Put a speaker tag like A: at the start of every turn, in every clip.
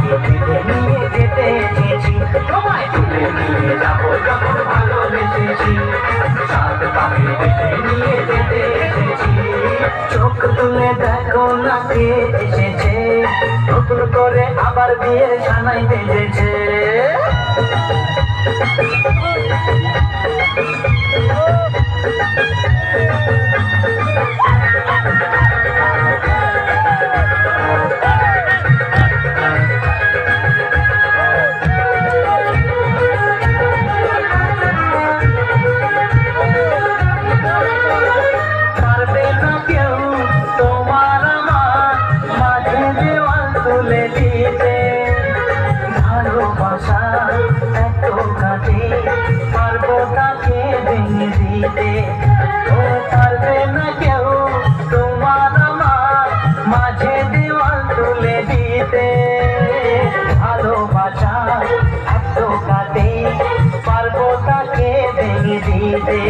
A: পাখি তুলে নিয়ে যেতে এসেছি, তোমায় তুলে নিয়ে যাবো যখন ভালোবেসেছি। সাত পাখি তুলে নিয়ে যেতে এসেছি, চোখ তুলে দেখো না কে এসেছে, নতুন করে আবার বিয়ের সানাই বেজেছে। ভালোবাসা এত কাটে, পারবো তাকে ভেঙে দিতে। ও পারবে না কেউ তোমার আমার মাঝে দেওয়াল তুলে দিতে। ভালোবাসা এত কাটে, পারবো তাকে ভেঙে দিতে।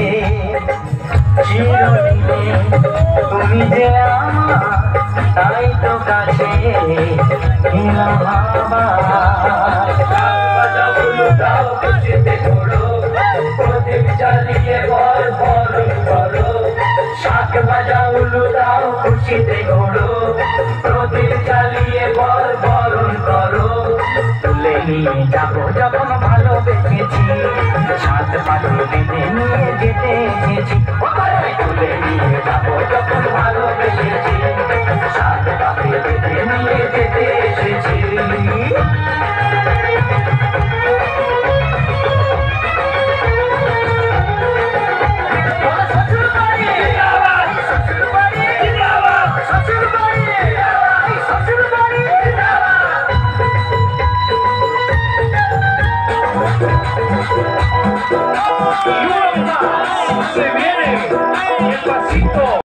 A: চিরদিনে তুমি যে আমার, তাই তো কাছে এলাম আবার। খুশিতে ঘোরো, প্রদীপ জ্বালিয়ে বল বরণ করো। শাঁখ বাজাও উলু দাও খুশিতে ঘোরো, প্রদীপ জ্বালিয়ে বল বরণ করো। তুলে নিয়ে যাবো যখন ভালোবেসেছি, সাত পাখি বেঁধে নিয়ে যেতে এসেছি। তুলে নিয়ে যাবো যখন ভালোবেসেছি, সাত পাখি বেঁধে নিয়ে যেতে এসেছি।
B: Se viene el pasito.